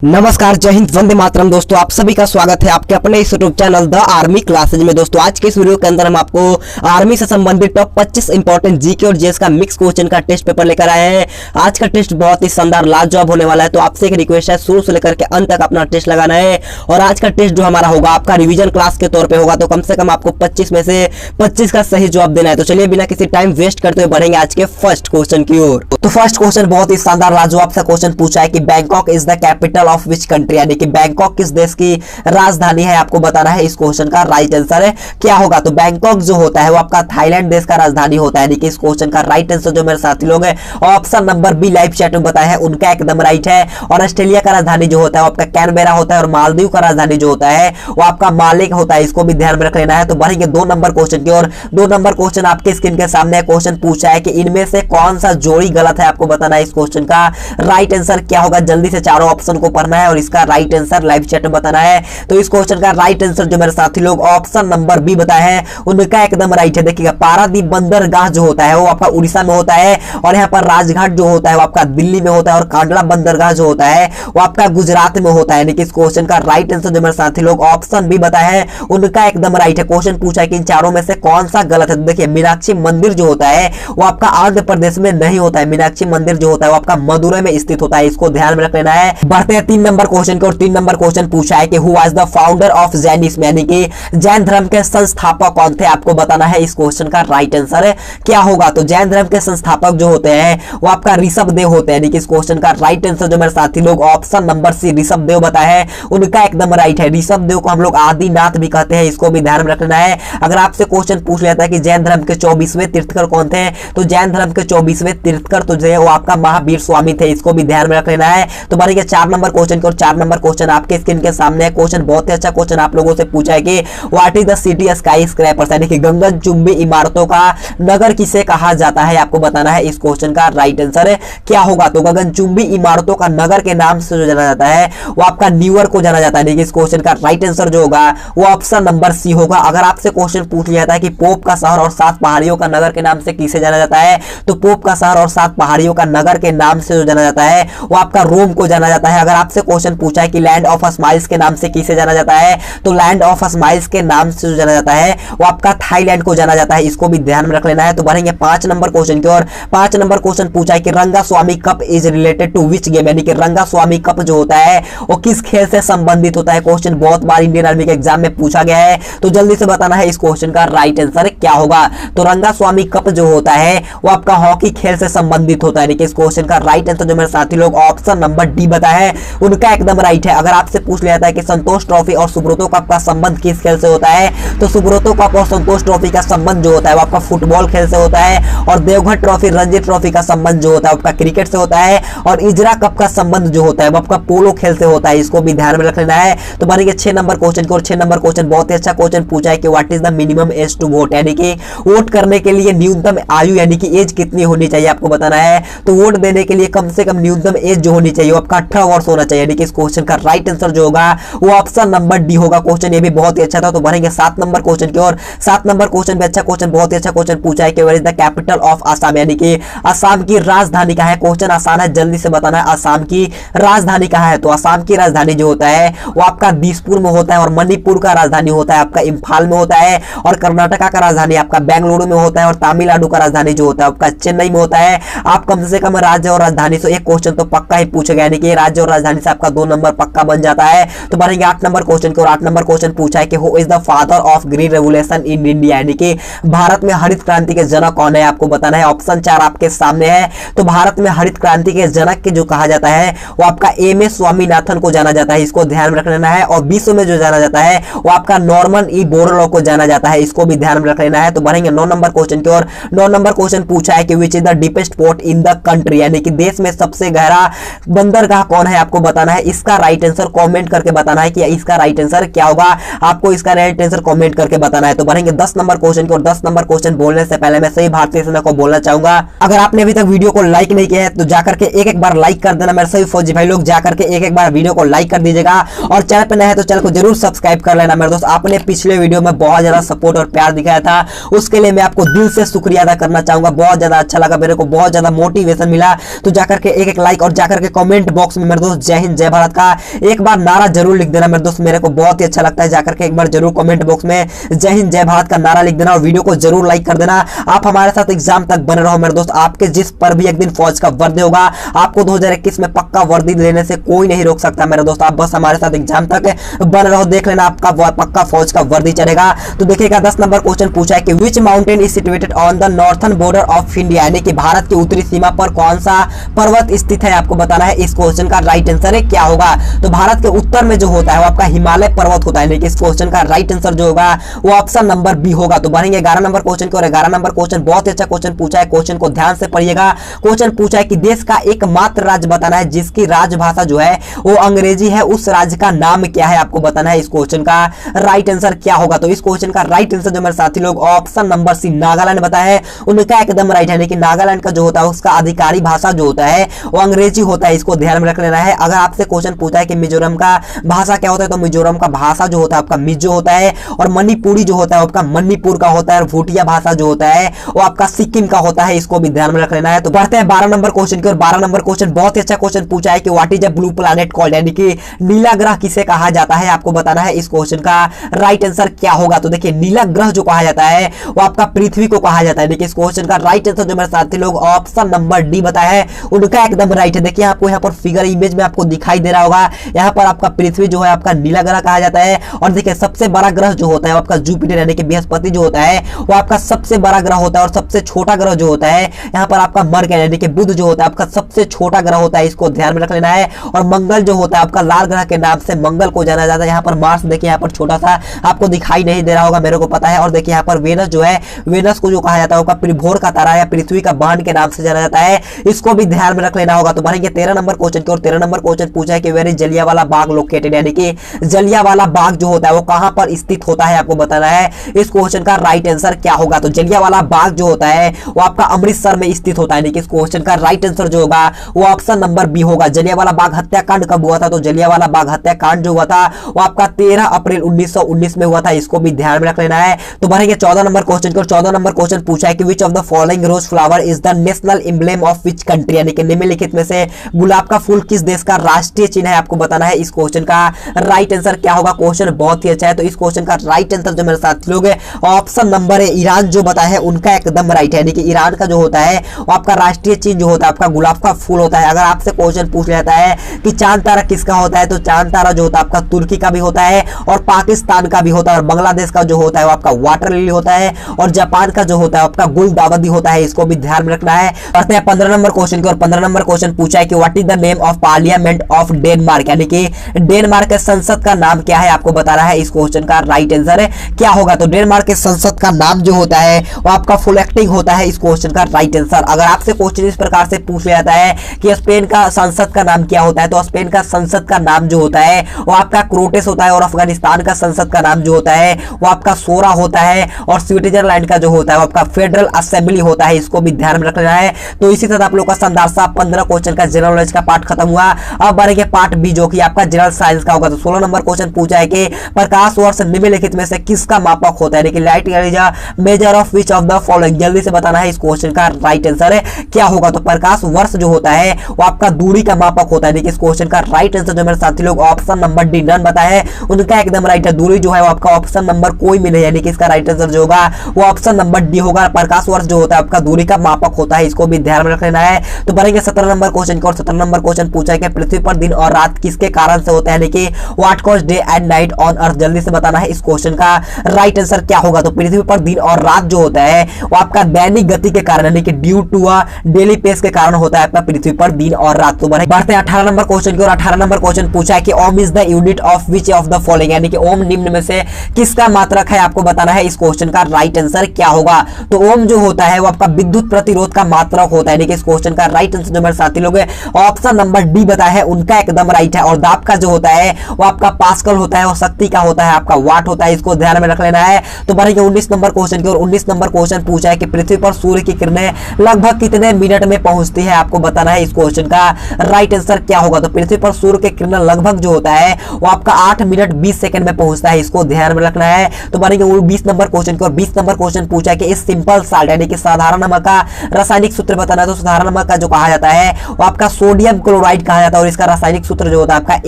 नमस्कार, जय हिंद, वंदे मातरम। दोस्तों आप सभी का स्वागत है आपके अपने इस YouTube channel the army classes में। दोस्तों आज के इस वीडियो के अंदर हम आपको आर्मी से संबंधित टॉप 25 इंपॉर्टेंट जीके और जीएस का मिक्स क्वेश्चन का टेस्ट पेपर लेकर आए हैं। आज का टेस्ट बहुत ही शानदार लाजवाब होने वाला है, तो आपसे एक रिक्वेस्ट है शुरू से लेकर के अंत तक अपना टेस्ट लगाना है। और आज का टेस्ट जो हमारा होगा आपका रिविजन क्लास के तौर पर होगा, तो कम से कम आपको 25 में से 25 का सही जवाब देना है। तो चलिए बिना किसी टाइम वेस्ट करते हुए बढ़ेंगे आज के फर्स्ट क्वेश्चन की ओर। तो फर्स्ट क्वेश्चन बहुत ही शानदार लाजवाब सा क्वेश्चन पूछा है कि Bangkok is the capital of which country, यानी कि बैंकॉक किस देश की राजधानी है, आपको बताना है। इस क्वेश्चन का राइट आंसर है क्या होगा, तो बैंकॉक जो होता है वो आपका थाईलैंड देश का राजधानी होता है। यानी कि इस क्वेश्चन का राइट आंसर जो मेरे साथी लोग हैं option number B live chat में बताया है उनका एकदम राइट है। और ऑस्ट्रेलिया का राजधानी जो होता है वो आपका कैनबेरा होता है, और मालदीव का राजधानी जो होता है वो आपका माले होता है। इसको भी ध्यान में रख लेना है। तो बढ़ेंगे 2 नंबर क्वेश्चन की ओर। 2 नंबर क्वेश्चन आपके स्क्रीन के सामने क्वेश्चन पूछा है कि इनमें से कौन सा जोड़ी गलत है, आपको बताना है। इस क्वेश्चन का राइट आंसर क्या होगा, जल्दी से चारों ऑप्शन को पढ़ना है और इसका राइट आंसर लाइव चैट में बताना है। तो इस क्वेश्चन का राइट आंसर जो मेरे साथी लोग ऑप्शन नंबर बी बताए हैं उनका एकदम राइट है। देखिएगा, पारादीप बंदरगाह जो होता है वो आपका उड़ीसा में होता है, और यहाँ पर राजघाट जो होता है वो आपका दिल्ली में होता है, और कांडला बंदरगाह जो होता है वो आपका गुजरात में होता है। यानी कि इस क्वेश्चन का राइट आंसर जो मेरे साथी लोग ऑप्शन बी बताए हैं उनका एकदम राइट है। क्वेश्चन पूछा है कि इन चारों में से कौन सा गलत है। देखिए, मीनाक्षी मंदिर जो होता है वो आपका आंध्र प्रदेश में नहीं होता है। मीनाक्षी मंदिर जो होता है वो आपका मदुरै में स्थित होता है। इसको ध्यान में रख लेना है। बढ़ते हैं 3 नंबर क्वेश्चन को। और 3 नंबर क्वेश्चन पूछा है कि who was the founder of Jainism, यानी कि जैन धर्म के संस्थापक कौन थे, आपको बताना है। इस क्वेश्चन का राइट आंसर है क्या होगा, तो जैन धर्म के संस्थापक जो होते हैं वो आपका ऋषभ देव होते हैं। यानी कि इस क्वेश्चन का राइट आंसर जो मेरे साथी लोग option number C Rishabh Dev बताए हैं उनका एकदम राइट है। ऋषभ देव को हम लोग आदिनाथ भी कहते हैं, इसको भी ध्यान में रखना है। अगर आपसे क्वेश्चन पूछ लेता है कि जैन धर्म के 24वें तीर्थकर कौन थे, तो जैन धर्म के 24वें तीर्थकर तो जो है वो आपका महावीर स्वामी थे, इसको भी ध्यान में रख लेना है। तो बढ़ेंगे 4 नंबर क्वेश्चन की ओर। 4 नंबर क्वेश्चन आपके स्क्रीन के सामने है। क्वेश्चन बहुत ही अच्छा क्वेश्चन आप लोगों से पूछा है कि what is the city sky scrapers, यानी कि गगनचुंबी इमारतों का नगर किसे कहा जाता है, आपको बताना है। इस क्वेश्चन का राइट आंसर है क्या होगा, तो गगनचुंबी इमारतों का नगर के नाम से जो जाना जाता है वो आपका न्यूयॉर्क को जाना जाता है। यानी कि इस क्वेश्चन का राइट आंसर जो होगा वो ऑप्शन नंबर सी होगा। अगर आपसे क्वेश्चन पूछ लिया जाता है कि पोप का शहर और 7 पहाड़ियों का नगर के नाम से किसे जाना जाता है, तो पोप का शहर और 7 पहाड़ियों का नगर के नाम से जो जाना जाता है वो आपका रोम को जाना जाता है। अगर आपसे क्वेश्चन पूछा है कि लैंड ऑफ स्माइल्स के नाम से किसे जाना जाता है, तो लैंड ऑफ स्माइल्स के नाम से जो जाना जाता है वो आपका थाईलैंड को जाना जाता है। इसको भी ध्यान में रख लेना है। तो बढ़ेंगे 5 नंबर क्वेश्चन की ओर। 5 नंबर क्वेश्चन पूछा है कि Rangaswami cup is related to which game, यानी कि रंगास्वामी कप जो होता है वो किस खेल से संबंधित होता है। क्वेश्चन बहुत बार इंडियन आर्मी के एग्जाम में पूछा गया है, तो जल्दी से बताना है इस क्वेश्चन का राइट आंसर क्या होगा। तो रंगास्वामी कप जो होता है वो आपका हॉकी खेल से संबंधित होता है। यानी कि इस क्वेश्चन का राइट आंसर जो मेरे साथी लोग ऑप्शन नंबर डी बताया है उनका एकदम राइट है। अगर आपसे पूछ लिया जाता है कि संतोष ट्रॉफी और सुब्रतो कप का संबंध किस खेल से होता है, तो सुब्रतो कप और संतोष ट्रॉफी का संबंध जो होता है वो आपका फुटबॉल खेल से होता है, और देवघर ट्रॉफी रणजी ट्रॉफी का संबंध जो होता है आपका क्रिकेट से होता है, और इजरा कप का संबंध जो होता है वो आपका पोलो खेल से होता है। इसको भी ध्यान में रख लेना है। तो बढ़ेंगे 6 नंबर क्वेश्चन को। और 6 नंबर क्वेश्चन बहुत ही अच्छा क्वेश्चन पूछा है कि what is the minimum age to vote, यानी कि वोट करने के लिए न्यूनतम आयु यानी कि एज कितनी होनी चाहिए, आपको बताना है। तो वोट देने के लिए कम से कम न्यूनतम एज जो होनी चाहिए वो आपका 18 वर्ष होना चाहिए। यानी कि इस क्वेश्चन का राइट आंसर जो होगा वो ऑप्शन नंबर डी होगा। क्वेश्चन ये भी बहुत ही अच्छा था। तो बढ़ेंगे 7 नंबर क्वेश्चन की ओर। 7 नंबर क्वेश्चन भी अच्छा क्वेश्चन, बहुत ही अच्छा क्वेश्चन पूछा है कि where is the capital of Assam, यानी कि असम की राजधानी कहाँ है। क्वेश्चन आसान है, जल्दी से बताना है असम की राजधानी कहाँ है। तो असम की राजधानी जो होता है वो आपका दिसपुर में होता है, और मणिपुर का राजधानी होता है आपका इम्फाल में होता है, और कर्नाटका का राजधानी आपका बेंगलुरु में होता है, और तमिलनाडु का राजधानी जो होता है आपका चेन्नई में होता है। आप कम से कम राज्य और राजधानी से एक क्वेश्चन तो पक्का ही पूछेगा, यानी कि राज्य और राजधानी से आपका 2 नंबर पक्का बन जाता है। तो बढ़ेंगे 8 नंबर क्वेश्चन की ओर। 8 नंबर क्वेश्चन पूछा है कि who is the father of green revolution in India, यानी कि भारत में हरित क्रांति के जनक कौन है, आपको बताना है। ऑप्शन 4 आपके सामने है। तो भारत में हरित क्रांति के जनक के जो कहा जाता है वो आपका एमएस स्वामीनाथन को जाना जाता है, इसको ध्यान में रख लेना है। और विश्व में जो जाना जाता है वो आपका नॉर्मन ई बोरलॉग को जाना जाता है, इसको भी ध्यान में रख लेना है। तो बढ़ेंगे 9 नंबर क्वेश्चन की ओर। 9 नंबर क्वेश्चन पूछा है कि which is the deepest port in the country, यानी कि देश में सबसे गहरा बंदरगाह कौन है, आपको बताना है। इसका राइट आंसर कमेंट करके बताना है कि इसका राइट आंसर क्या होगा, आपको इसका राइट आंसर कमेंट करके बताना है। तो बढ़ेंगे 10 नंबर क्वेश्चन की ओर। 10 नंबर क्वेश्चन बोलने से पहले मैं सही भारतीय सेना को बोलना चाहूंगा, अगर आपने अभी तक वीडियो को लाइक नहीं किया है तो जाकर के एक बार लाइक कर देना। मेरे सभी फौजी भाई लोग जाकर के एक बार वीडियो को लाइक कर दीजिएगा, और चैनल पे नए हैं तो चैनल को जरूर सब्सक्राइब कर लेना। मेरे दोस्त, आपने पिछले वीडियो में बहुत ज्यादा सपोर्ट और प्यार दिखाया था, उसके लिए मैं आपको दिल से शुक्रिया अदा करना चाहूंगा। बहुत ज्यादा अच्छा लगा, मेरे को बहुत ज्यादा मोटिवेशन मिला। तो जाकर के एक लाइक और जाकर के कमेंट बॉक्स में मेरे दोस्त जय जय हिंद जय भारत का एक बार नारा जरूर लिख देना मेरे दोस्त, मेरे को बहुत ही अच्छा लगता है। जाकर के एक बार जरूर कमेंट बॉक्स में जय हिंद जय भारत का नारा लिख देना और वीडियो को जरूर लाइक कर देना। आप हमारे साथ एग्जाम तक बने रहो मेरे दोस्त, आपके जिस पर भी एक दिन फौज का वर्दी होगा, आपको 2021 में पक्का वर्दी लेने से कोई नहीं रोक सकता मेरे दोस्त। आप बस हमारे साथ एग्जाम तक बने रहो, देख लेना आपका पक्का फौज का वर्दी चलेगा। तो देखिएगा 10 नंबर क्वेश्चन पूछा है कि which mountain is situated on the northern border of India, यानी कि भारत की उत्तरी सीमा पर कौन सा पर्वत स्थित है, आपको बताना है। इस क्वेश्चन का राइट आंसर है क्या होगा, तो भारत के उत्तर में जो होता है वो आपका हिमालय पर्वत होता है, यानी कि इस क्वेश्चन का राइट आंसर जो होगा वो ऑप्शन नंबर बी होगा। तो बढ़ेंगे 11 नंबर क्वेश्चन की ओर। 11 नंबर क्वेश्चन बहुत ही अच्छा क्वेश्चन पूछा है, क्वेश्चन को ध्यान से पढ़िएगा। क्वेश्चन पूछा है कि देश का एकमात्र राज्य बताना है जिसकी राजभाषा जो है वो अंग्रेजी है, उस राज्य का नाम क्या है, आपको बताना है। इस क्वेश्चन का राइट आंसर क्या होगा, तो इस क्वेश्चन का राइट आंसर जो मेरे साथी लोग ऑप्शन नंबर सी नागालैंड बताया है, उनका एकदम राइट है। लेकिन नागालैंड का जो होता है उसका अधिकारी भाषा जो होता है वो अंग्रेजी होता है, इसको ध्यान में रख लेना है। अगर आपसे क्वेश्चन पूछा है कि मिजोरम का भाषा क्या होता है, तो मिजोरम का भाषा जो होता है आपका मिजो होता है, और मणिपुरी जो होता है आपका मणिपुर का होता है, और भूटिया भाषा जो होता है वो आपका सिक्किम का होता है, इसको भी ध्यान में रख लेना है। तो बढ़ते हैं 12 नंबर क्वेश्चन की ओर। 12 नंबर क्वेश्चन बहुत ही अच्छा क्वेश्चन पूछा है कि what is a blue planet called, यानी कि नीला ग्रह किसे कहा जाता है, आपको बताना है। इस क्वेश्चन का राइट आंसर क्या होगा, तो देखिए नीला ग्रह जो कहा जाता है वो आपका पृथ्वी को कहा जाता है। देखिए इस क्वेश्चन का राइट आंसर जो मेरे साथी लोग ऑप्शन नंबर डी बताया है, उनका एकदम राइट है। देखिए आपको यहाँ पर फिगर इमेज में आपको दिखाई दे रहा होगा, यहाँ पर आपका पृथ्वी जो है आपका नीला ग्रह कहा जाता है। और देखिए सबसे बड़ा ग्रह जो होता है आपका जुपिटर यानी कि बृहस्पति जो होता है वो आपका सबसे बड़ा ग्रह होता है, और सबसे छोटा ग्रह जो होता है यहाँ पर आपका मर्क्यूरी यानी कि बुध जो होता है आपका सबसे छोटा ग्रह होता है, इसको ध्यान में रख लेना है। और मंगल जो होता है आपका लाल ग्रह के नाम से मंगल को जाना जाता है। यहाँ पर मार्स देखिए यहाँ पर छोटा सा आपको दिखाई नहीं दे रहा होगा, मेरे को पता है। और देखिए यहाँ पर वेनस जो है, वेनस को जो कहा जाता है आपका त्रिभुवन का तारा या पृथ्वी का बांध के नाम से जाना जाता है, इसको भी ध्यान में रख लेना होगा। तो बढ़ेंगे 13 नंबर क्वेश्चन की ओर। 13 नंबर क्वेश्चन पूछा है कि where is Jallianwala Bagh located, यानी कि जलियांवाला बाग जो होता है वो कहां पर स्थित होता है, आपको बताना है। इस क्वेश्चन का राइट आंसर क्या होगा, तो जलियांवाला बाग जो होता है वो आपका अमृतसर में स्थित होता है, यानी कि इस क्वेश्चन का राइट आंसर जो होगा वो ऑप्शन नंबर बी होगा। जलियांवाला बाग हत्याकांड कब हुआ था, तो जलियांवाला बाग हत्याकांड जो हुआ था वो आपका 13 अप्रैल 1919 में हुआ था, इसको भी ध्यान में रख लेना है। तो बढ़ेंगे 14 नंबर क्वेश्चन की ओर। 14 नंबर क्वेश्चन पूछा है कि which of the following rose flower is the national emblem of which country, यानी कि निम्नलिखित में से गुलाब का फूल किस देश का राष्ट्रीय चिन्ह है, आपको बताना है। इस क्वेश्चन का राइट आंसर क्या होगा, क्वेश्चन बहुत ही अच्छा है। तो इस क्वेश्चन का राइट आंसर जो मेरे साथ लोग ऑप्शन नंबर है ईरान जो बताया है उनका एकदम राइट है, यानी कि ईरान का जो होता है वो आपका राष्ट्रीय चिन्ह जो होता है आपका गुलाब का फूल होता है। अगर आपसे क्वेश्चन पूछ लेता है कि चांद तारा किसका होता है, तो चांद तारा जो होता है आपका तुर्की का भी होता है, और पाकिस्तान का भी होता है, और बांग्लादेश का जो होता है वो आपका वाटर लिली होता है, और जापान का जो होता है आपका गुलदावदी होता है, इसको भी ध्यान में रखना है। बढ़ते हैं 15 नंबर क्वेश्चन की ओर। 15 नंबर क्वेश्चन पूछा है कि what is the name of parliament of Denmark, यानी कि डेनमार्क के संसद का नाम क्या है, आपको बताना है। इस क्वेश्चन का राइट आंसर है क्या होगा, तो डेनमार्क के संसद का नाम जो होता है वो आपका फुल एक्टिंग होता है, इस क्वेश्चन का राइट आंसर। अगर आपसे क्वेश्चन इस प्रकार से पूछ लिया जाता है कि स्पेन का संसद का नाम क्या होता है, तो स्पेन का संसद का नाम जो होता है वो आपका क्रोटेस होता है, और अफगानिस्तान का संसद का नाम जो होता है वो आपका सोरा होता है, और स्विट्जरलैंड का जो होता है वो आपका फेडरल असेंबली होता है, इसको भी ध्यान में रख लेना है। तो इसी तरह आप लोग का संदर्शा 15 क्वेश्चन का जनरल नॉलेज का पार्ट खत्म हुआ। अब बढ़ेंगे पार्ट बी जो कि आपका जनरल साइंस का होगा। तो 16 नंबर क्वेश्चन पूछा है कि प्रकाश वर्ष निम्नलिखित में से किसका मापक होता है, यानी कि light year is a measure of which of the following, जल्दी से बताना है। इस क्वेश्चन का राइट आंसर है क्या होगा, तो प्रकाश वर्ष जो होता है वो आपका दूरी का मापक होता है, यानी कि इस क्वेश्चन का राइट आंसर जो मेरे साथी लोग ऑप्शन नंबर डी नन बताया है उनका एकदम राइट है। दूरी जो है वो आपका ऑप्शन नंबर कोई भी नहीं, यानी कि इसका राइट आंसर जो होगा वो ऑप्शन नंबर डी होगा। प्रकाश वर्ष जो होता है आपका दूरी का मापक होता है, इसको भी ध्यान में रख लेना है। तो बढ़ेंगे 17 नंबर क्वेश्चन की ओर। 17 नंबर क्वेश्चन पूछा है कि पृथ्वी पर दिन और रात किसके कारण से होता है, यानी कि what cause day and night on earth, जल्दी से बताना है। इस क्वेश्चन का राइट आंसर क्या होगा, तो पृथ्वी पर दिन और रात जो होता है वो आपका दैनिक गति के कारण, यानी कि due to a daily pace के कारण होता है आपका पृथ्वी पर दिन और रात। तो बढ़ते हैं 18 नंबर क्वेश्चन की ओर। 18 नंबर क्वेश्चन पूछा है कि ohm is the unit of which of the following, यानी कि ओम निम्न में से किसका मात्रक है, आपको बताना है। इस क्वेश्चन का राइट आंसर क्या होगा, तो ओम जो होता है वो आपका विद्युत प्रतिरोध का मात्रक होता है, यानी कि इस क्वेश्चन का राइट आंसर जो मेरे साथी लोग ऑप्शन नंबर डी बताया है उनका एकदम राइट है। और दाब का जो होता है वो आपका पास्कल होता है, और शक्ति का होता है आपका वाट होता है, इसको ध्यान में रख लेना है। तो बढ़ेंगे 19 नंबर क्वेश्चन की ओर। 19 नंबर क्वेश्चन पूछा है कि पृथ्वी पर सूर्य की किरणें लगभग कितने मिनट में पहुंचती है, आपको बताना है। इस क्वेश्चन का राइट आंसर क्या होगा, तो पृथ्वी पर सूर्य की किरणें लगभग जो होता है वो आपका 8 मिनट 20 सेकंड में पहुंचता है, इसको ध्यान में रखना है। तो बढ़ेंगे 20 नंबर क्वेश्चन की ओर। 20 नंबर क्वेश्चन पूछा है कि इस सिंपल साल्ट यानी कि साधारण नमक का रासायनिक सूत्र बताना है। तो साधारण नमक का जो कहा जाता है वो आपका सोडियम क्लोराइड कहा जाता है और इसका रासायनिक सूत्र जो होता है आपका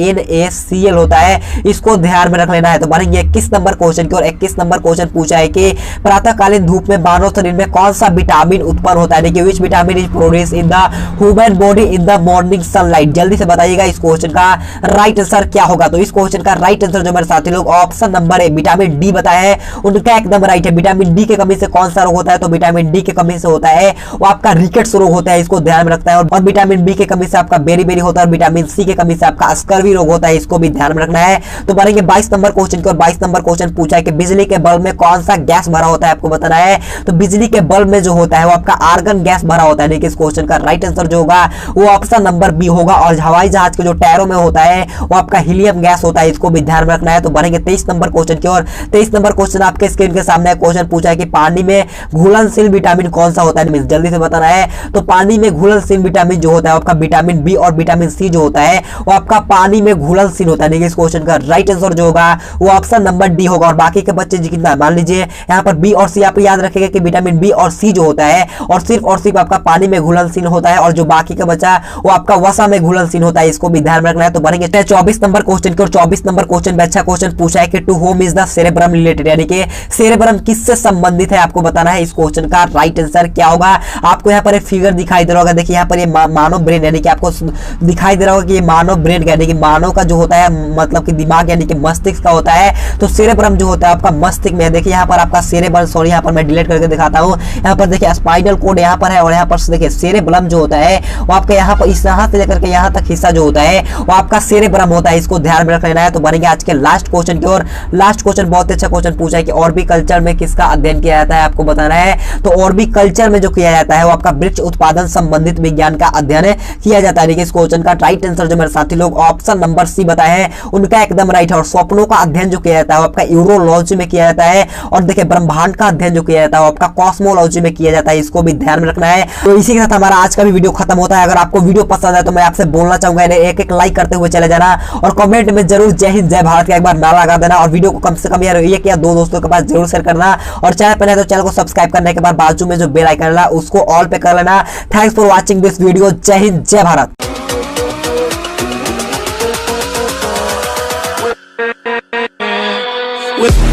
NaCl होता है, इसको ध्यान में रख लेना है। तो बढ़ेंगे 21 नंबर क्वेश्चन की ओर। 21 नंबर क्वेश्चन पूछा है कि प्रातःकालीन धूप में मानव शरीर में कौन सा विटामिन उत्पन्न होता है। देखिए which vitamin is produced in the human body in the morning sunlight. जल्दी से बताइएगा इस क्वेश्चन का राइट आंसर क्या होगा। तो इस क्वेश्चन का राइट आंसर जो मेरे साथी लोग option number A vitamin D बताया है, उनका एकदम राइट है। विटामिन डी की कमी से कौन सा रोग होता है, तो विटामिन डी की कमी से होता है वो आपका रिकेट्स रोग होता है, इसको ध्यान में रखता है। और विटामिन बी की कमी से आपका बेरी होता है, और विटामिन सी की कमी से आपका स्कर्वी रोग होता है, इसको भी ध्यान में रखना है। तो बढ़ेंगे 22 नंबर क्वेश्चन की ओर। 22 नंबर क्वेश्चन पूछा है कि बिजली के बल्ब में कौन सा गैस भरा होता है, आपको बताना है। तो बिजली के बल्ब में जो होता है वो आपका आर्गन गैस भरा होता है। देखिए इस क्वेश्चन का राइट आंसर जो होगा वो ऑप्शन नंबर बी होगा। और हवाई जहाज के जो टायरों में होता है वो आपका हीलियम गैस होता है, इसको भी ध्यान में रखना है। तो बढ़ेंगे 23 नंबर क्वेश्चन की ओर। 23 नंबर क्वेश्चन आपके स्क्रीन के सामने क्वेश्चन पूछा है कि पानी में घुलनशील विटामिन कौन सा होता है, जल्दी से बताना है। तो पानी में घुलनशील विटामिन जो होता है आपका विटामिन बी और विटामिन सी जो होता है वो आपका पानी में घुलनशील होता है। देखिए इस क्वेश्चन का राइट आंसर जो होगा वो ऑप्शन नंबर डी होगा। और बाकी के बच्चे जी कितना मान लीजिए यहाँ पर बी और सी आप याद रखेंगे कि विटामिन बी और सी जो होता है और सिर्फ आपका पानी में घुलनशील होता है, और जो बाकी का बचा वो आपका वसा में घुलनशील होता है, इसको भी ध्यान में रखना है। तो बढ़ेंगे 24 नंबर क्वेश्चन की और। 24 नंबर क्वेश्चन में अच्छा क्वेश्चन पूछा है कि to whom is the cerebrum related, यानी कि सेरेब्रम किससे संबंधित है, आपको बताना है। इस क्वेश्चन का राइट आंसर क्या होगा। आपको यहाँ पर एक फिगर दिखाई दे रहा होगा, देखिए यहाँ पर ये मानव ब्रेन, यानी कि आपको दिखाई दे रहा होगा कि ये मानव ब्रेन यानी कि मानव का जो होता है मतलब कि दिमाग यानी कि मस्तिष्क का होता है। तो सेरेब्रम जो होता है आपका मस्तिष्क में। देखिए यहाँ पर आपका सेरेब्रम, सॉरी यहाँ पर मैं डिलीट करके दिखाता हूँ। यहाँ पर देखिए स्पाइनल कोड यहाँ पर है, और यहाँ पर देखिए सेरेब्रम जो होता है वो आपका यहाँ पर इस यहाँ से लेकर के यहाँ तक हिस्सा जो होता है वो आपका सेरेब्रम होता है, इसको ध्यान में रख लेना है। तो बढ़ेंगे आज के लास्ट क्वेश्चन की ओर। लास्ट क्वेश्चन बहुत अच्छा क्वेश्चन पूछा है कि ऑर्बिकल्चर में किसका अध्ययन किया जाता है, आपको बताना है। तो ऑर्बिकल्चर में जो किया जाता है वो आपका वृक्ष उत्पादन संबंधित विज्ञान का अध्ययन किया जाता है। इस क्वेश्चन का राइट आंसर जो मेरे साथी लोग ऑप्शन नंबर सी बताए हैं उनका एकदम राइट है। और स्वप्नों का अध्ययन जो किया जाता है वो आपका यूरोलॉजी में किया जाता है। और देखिए ब्रह्मांड का अध्ययन जो किया जाता है वो आपका कॉस्मोलॉजी में किया जाता है, इसको भी ध्यान में रखना है। तो इसी के साथ हमारा आज का भी वीडियो खत्म होता है। अगर आपको वीडियो पसंद है तो मैं आपसे बोलना चाहूंगा एक एक लाइक करते हुए चले जाना, और कमेंट में जरूर जय हिंद जय भारत का एक बार नारा लगा देना, और वीडियो को कम से कम यार एक या दो दोस्तों के पास जरूर शेयर करना। और चैनल पर तो चैनल को सब्सक्राइब करने के बाद बाजू में जो बेल आइकन है उसको ऑल पे कर लेना। Thanks for watching this video. जय हिंद जय भारत। With